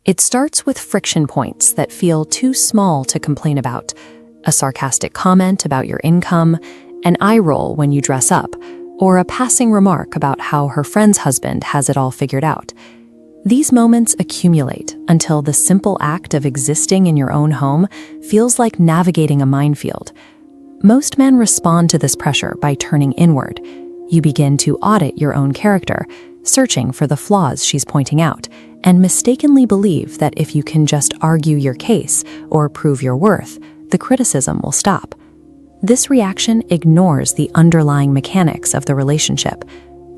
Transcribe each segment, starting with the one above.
It starts with friction points that feel too small to complain about, a sarcastic comment about your income, an eye roll when you dress up, or a passing remark about how her friend's husband has it all figured out. These moments accumulate until the simple act of existing in your own home feels like navigating a minefield. Most men respond to this pressure by turning inward. You begin to audit your own character, searching for the flaws she's pointing out, and mistakenly believe that if you can just argue your case or prove your worth, the criticism will stop. This reaction ignores the underlying mechanics of the relationship.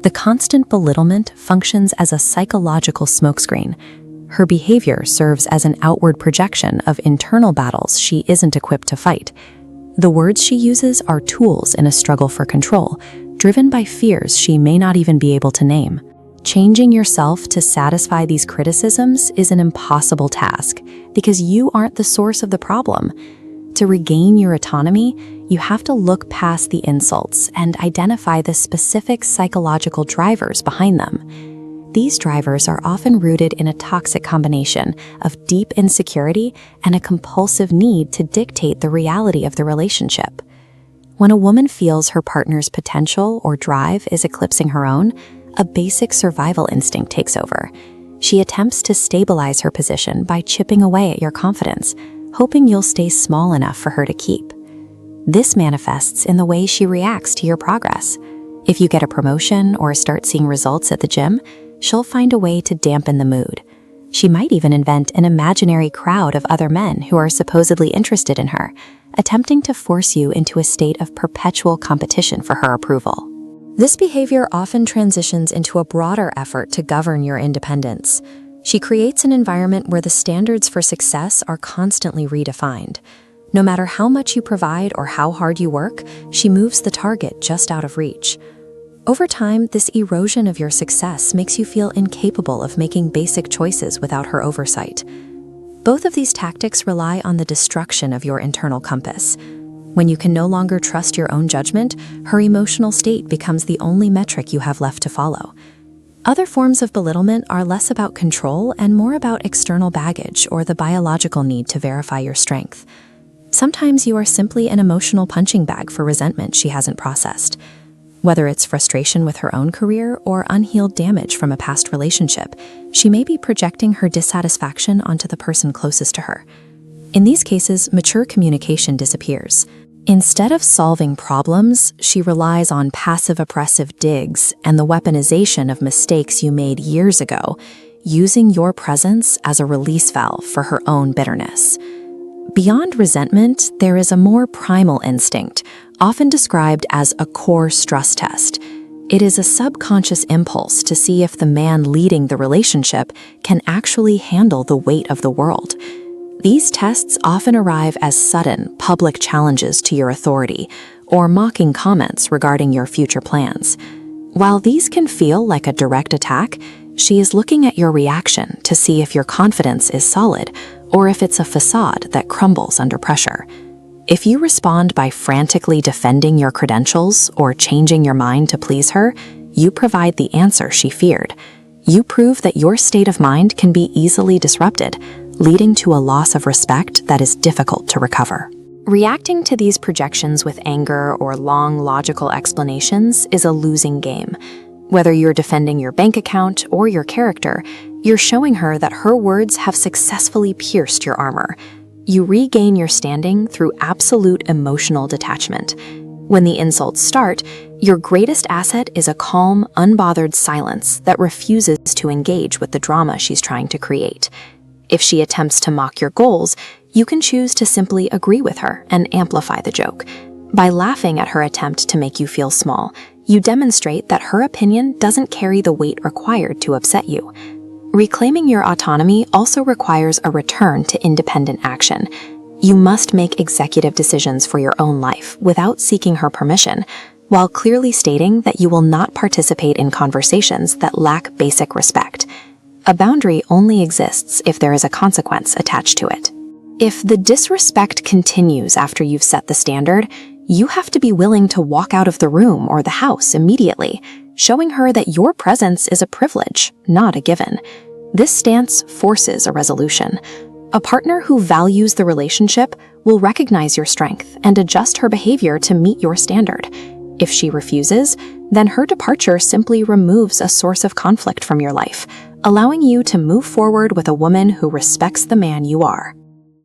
The constant belittlement functions as a psychological smokescreen. Her behavior serves as an outward projection of internal battles she isn't equipped to fight. The words she uses are tools in a struggle for control, driven by fears she may not even be able to name. Changing yourself to satisfy these criticisms is an impossible task because you aren't the source of the problem. To regain your autonomy, you have to look past the insults and identify the specific psychological drivers behind them. These drivers are often rooted in a toxic combination of deep insecurity and a compulsive need to dictate the reality of the relationship. When a woman feels her partner's potential or drive is eclipsing her own, a basic survival instinct takes over. She attempts to stabilize her position by chipping away at your confidence, hoping you'll stay small enough for her to keep. This manifests in the way she reacts to your progress. If you get a promotion or start seeing results at the gym, she'll find a way to dampen the mood. She might even invent an imaginary crowd of other men who are supposedly interested in her, attempting to force you into a state of perpetual competition for her approval. This behavior often transitions into a broader effort to govern your independence. She creates an environment where the standards for success are constantly redefined. No matter how much you provide or how hard you work, she moves the target just out of reach. Over time, this erosion of your success makes you feel incapable of making basic choices without her oversight. Both of these tactics rely on the destruction of your internal compass. When you can no longer trust your own judgment, her emotional state becomes the only metric you have left to follow. Other forms of belittlement are less about control and more about external baggage or the biological need to verify your strength. Sometimes you are simply an emotional punching bag for resentment she hasn't processed. Whether it's frustration with her own career or unhealed damage from a past relationship, she may be projecting her dissatisfaction onto the person closest to her. In these cases, mature communication disappears. Instead of solving problems, she relies on passive-aggressive digs and the weaponization of mistakes you made years ago, using your presence as a release valve for her own bitterness. Beyond resentment, there is a more primal instinct, often described as a core stress test. It is a subconscious impulse to see if the man leading the relationship can actually handle the weight of the world. These tests often arrive as sudden, public challenges to your authority or mocking comments regarding your future plans. While these can feel like a direct attack, she is looking at your reaction to see if your confidence is solid or if it's a facade that crumbles under pressure. If you respond by frantically defending your credentials or changing your mind to please her, you provide the answer she feared. You prove that your state of mind can be easily disrupted, leading to a loss of respect that is difficult to recover. Reacting to these projections with anger or long logical explanations is a losing game. Whether you're defending your bank account or your character, you're showing her that her words have successfully pierced your armor. You regain your standing through absolute emotional detachment. When the insults start, your greatest asset is a calm, unbothered silence that refuses to engage with the drama she's trying to create. If she attempts to mock your goals, you can choose to simply agree with her and amplify the joke. By laughing at her attempt to make you feel small, you demonstrate that her opinion doesn't carry the weight required to upset you. Reclaiming your autonomy also requires a return to independent action. You must make executive decisions for your own life without seeking her permission, while clearly stating that you will not participate in conversations that lack basic respect. A boundary only exists if there is a consequence attached to it. If the disrespect continues after you've set the standard, you have to be willing to walk out of the room or the house immediately, showing her that your presence is a privilege, not a given. This stance forces a resolution. A partner who values the relationship will recognize your strength and adjust her behavior to meet your standard. If she refuses, then her departure simply removes a source of conflict from your life, allowing you to move forward with a woman who respects the man you are.